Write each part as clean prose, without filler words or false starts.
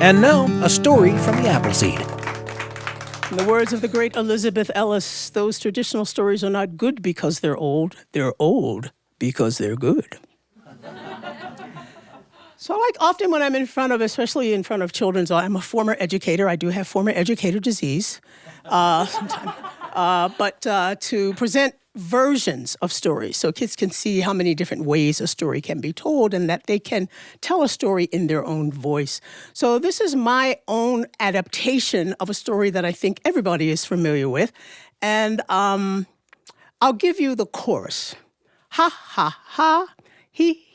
And now, a story from the Appleseed. In the words of the great Elizabeth Ellis, those traditional stories are not good because they're old because they're good. So like often when I'm in front of, especially in front of children's, I'm a former educator. I do have former educator disease sometimes. But to present versions of stories so kids can see how many different ways a story can be told and that they can tell a story in their own voice. So this is my own adaptation of a story that I think everybody is familiar with. And I'll give you the chorus. Ha, ha, ha, he.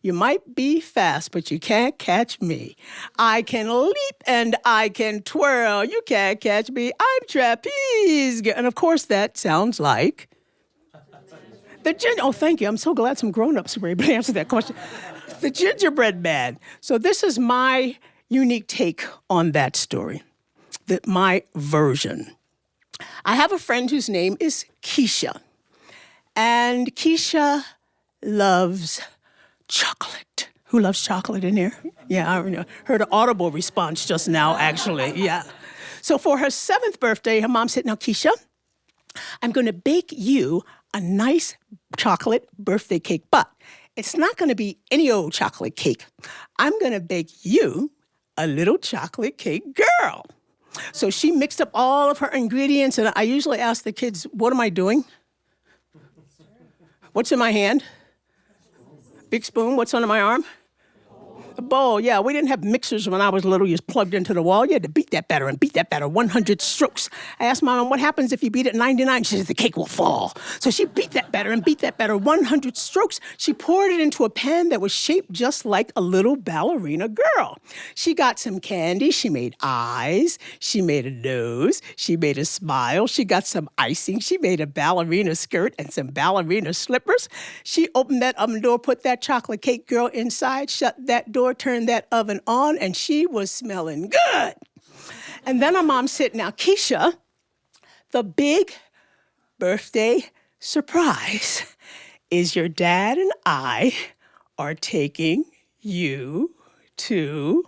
You might be fast, but you can't catch me. I can leap and I can twirl. You can't catch me. I'm trapeze. And of course, that sounds like oh, thank you. I'm so glad some grown-ups were able to answer that question. The Gingerbread Man. So this is my unique take on that story, my version. I have a friend whose name is Keisha. And Keisha loves chocolate. Who loves chocolate in here? Yeah, I heard an audible response just now, actually. Yeah. So for her 7th birthday, her mom said, now, Keisha, I'm going to bake you a nice chocolate birthday cake, but it's not going to be any old chocolate cake. I'm going to bake you a little chocolate cake girl. So she mixed up all of her ingredients, and I usually ask the kids, what am I doing? What's in my hand? Big spoon. What's under my arm? A bowl. Yeah, we didn't have mixers when I was little. You just plugged into the wall. You had to beat that batter 100 strokes. I asked Mom, what happens if you beat it 99? She said, the cake will fall. So she beat that batter 100 strokes. She poured it into a pan that was shaped just like a little ballerina girl. She got some candy. She made eyes. She made a nose. She made a smile. She got some icing. She made a ballerina skirt and some ballerina slippers. She opened that oven door, put that chocolate cake girl inside, shut that door, turned that oven on, and she was smelling good. And then her mom said, now, Keisha, the big birthday surprise is your dad and I are taking you to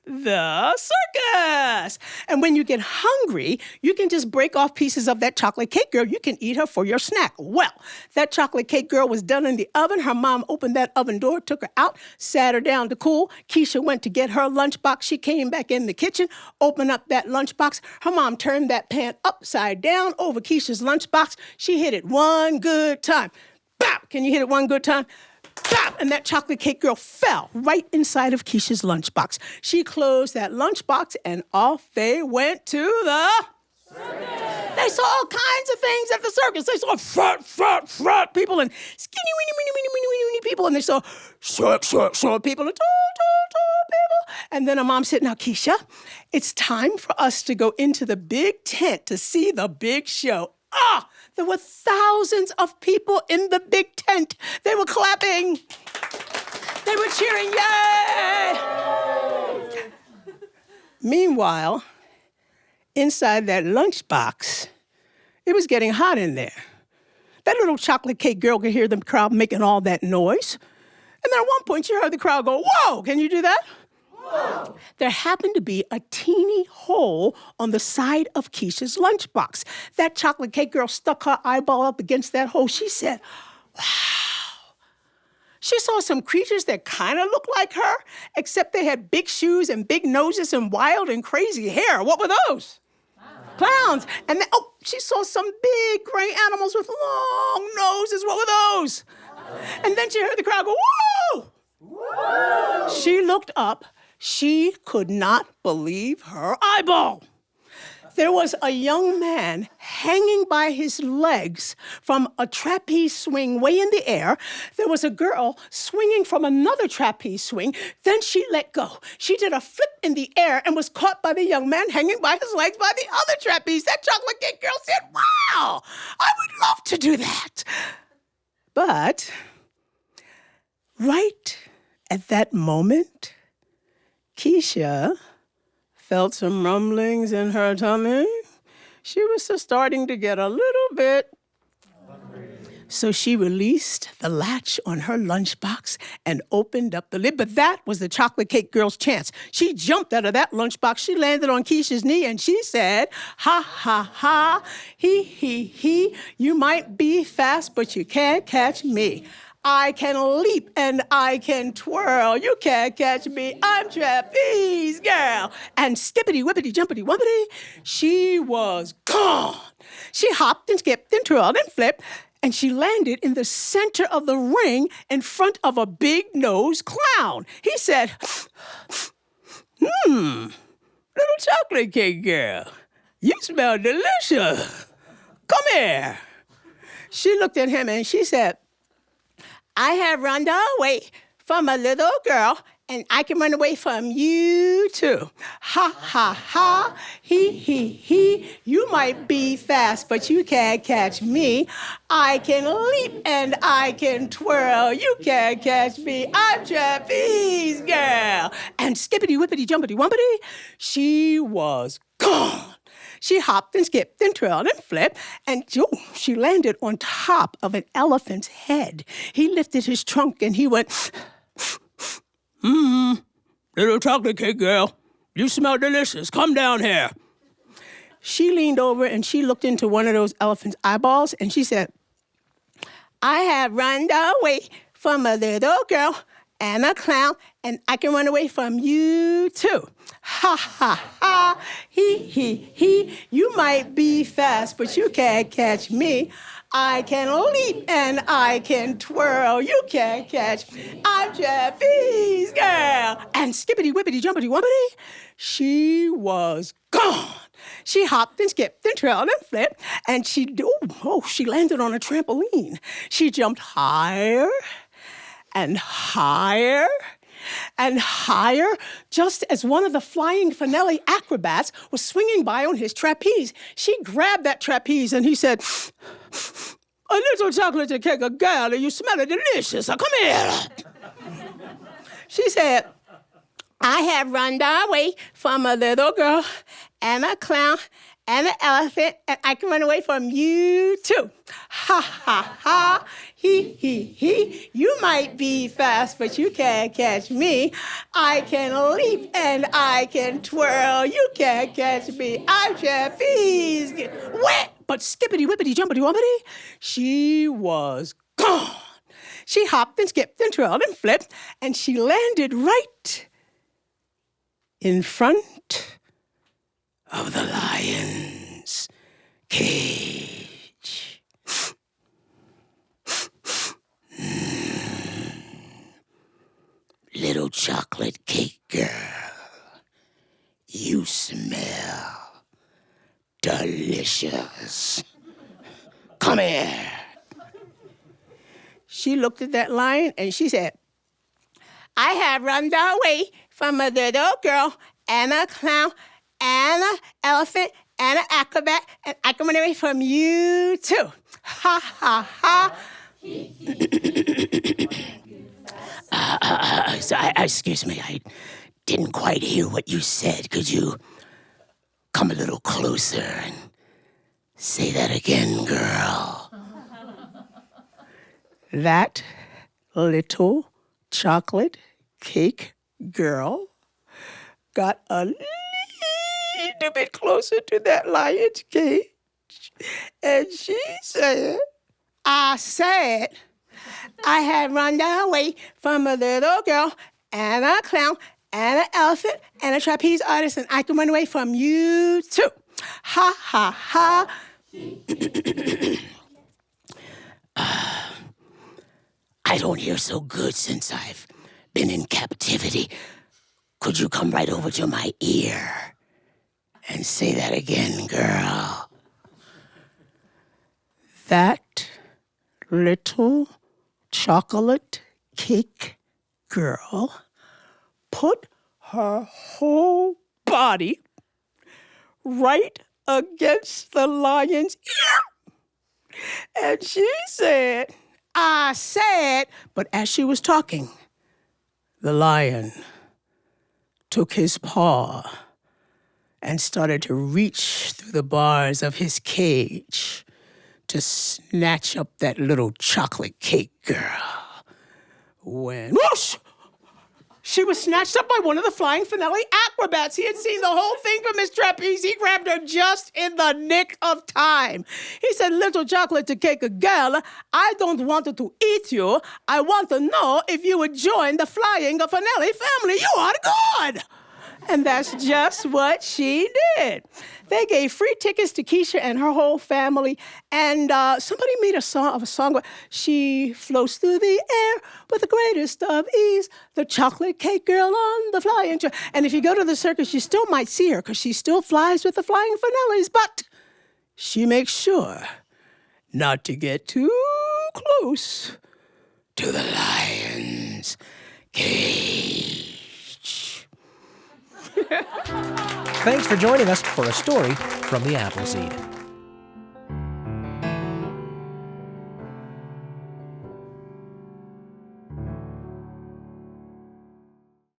the circus. And when you get hungry, you can just break off pieces of that chocolate cake girl. You can eat her for your snack. Well, that chocolate cake girl was done in the oven. Her mom opened that oven door, took her out, sat her down to cool. Keisha went to get her lunchbox. She came back in the kitchen, opened up that lunchbox. Her mom turned that pan upside down over Keisha's lunchbox. She hit it one good time. Bop! Can you hit it one good time? Bop! And that chocolate cake girl fell right inside of Keisha's lunchbox. She closed that lunchbox and off they went to the circus. They saw all kinds of things at the circus. They saw fat people and skinny, weeny people. And they saw short people and tall people. And then her mom said, now, Keisha, it's time for us to go into the big tent to see the big show. There were thousands of people in the big tent. They were clapping. They were cheering, yay! Meanwhile, inside that lunchbox, it was getting hot in there. That little chocolate cake girl could hear the crowd making all that noise. And then at one point, she heard the crowd go, whoa, can you do that? Whoa. There happened to be a teeny hole on the side of Keisha's lunchbox. That chocolate cake girl stuck her eyeball up against that hole. She said, wow. She saw some creatures that kind of looked like her, except they had big shoes and big noses and wild and crazy hair. What were those? Clowns. And then, she saw some big gray animals with long noses. What were those? And then she heard the crowd go, whoa! Whoa! She looked up. She could not believe her eyeball. There was a young man hanging by his legs from a trapeze swing way in the air. There was a girl swinging from another trapeze swing. Then she let go. She did a flip in the air and was caught by the young man hanging by his legs by the other trapeze. That chocolate cake girl said, wow, I would love to do that. But right at that moment, Keisha felt some rumblings in her tummy. She was starting to get a little bit So she released the latch on her lunchbox and opened up the lid. But that was the chocolate cake girl's chance. She jumped out of that lunchbox. She landed on Keisha's knee and she said, ha, ha, ha, he. You might be fast, but you can't catch me. I can leap and I can twirl. You can't catch me. I'm trapeze girl. And skippity, whippity, jumpity, wumpity, she was gone. She hopped and skipped and twirled and flipped, and she landed in the center of the ring in front of a big-nosed clown. He said, little chocolate cake girl, you smell delicious. Come here. She looked at him and she said, I have run away from a little girl, and I can run away from you too. Ha, ha, ha, he. You might be fast, but you can't catch me. I can leap and I can twirl. You can't catch me. I'm trapeze girl. And skippity, whippity, jumpity, wumpity, she was gone. She hopped and skipped and twirled and flipped, and she landed on top of an elephant's head. He lifted his trunk and he went, little chocolate cake girl, you smell delicious. Come down here. She leaned over and she looked into one of those elephant's eyeballs and she said, I have run away from a little girl and a clown, and I can run away from you too. Ha, ha, ha, he. You might be fast, but you can't catch me. I can leap and I can twirl. You can't catch me. I'm trapeze girl. And skippity, whippity, jumpity, wumpity, she was gone. She hopped and skipped and twirled and flipped, and she landed on a trampoline. She jumped higher and higher and higher, just as one of the flying Finelli acrobats was swinging by on his trapeze. She grabbed that trapeze and he said, a little chocolate cake girl, you smell it delicious. Come here. She said, I have run away from a little girl and a clown and an elephant, and I can run away from you too. Ha, ha, ha, he. You might be fast, but you can't catch me. I can leap and I can twirl. You can't catch me. I'm trapeze. Wet, but skippity, whippity, jumpity, wumpity, she was gone. She hopped and skipped and twirled and flipped, and she landed right in front of the lion's cage. Little chocolate cake girl, you smell delicious. Come here. She looked at that lion and she said, I have run away from a little girl and a clown and an elephant and an acrobat, and I can run away from you too. Ha, ha, ha. Excuse me, I didn't quite hear what you said. Could you come a little closer and say that again, girl? That little chocolate cake girl got a little bit closer to that lion's cage, and she said, I had run away from a little girl and a clown and an elephant and a trapeze artist, and I can run away from you too. Ha, ha, ha. I don't hear so good since I've been in captivity. Could you come right over to my ear and say that again, girl? That little chocolate cake girl put her whole body right against the lion's ear. And she said, I said, but as she was talking, the lion took his paw and started to reach through the bars of his cage to snatch up that little chocolate cake girl when, whoosh! She was snatched up by one of the flying finale acrobats. He had seen the whole thing from his trapeze. He grabbed her just in the nick of time. He said, little chocolate cake girl, I don't want to eat you. I want to know if you would join the flying finale family. You are good. And that's just what she did. They gave free tickets to Keisha and her whole family, and somebody made a song where she floats through the air with the greatest of ease, the chocolate cake girl on the flying train. And if you go to the circus, you still might see her because she still flies with the flying finales, but she makes sure not to get too close to the lion's cage. Thanks for joining us for a story from the Appleseed.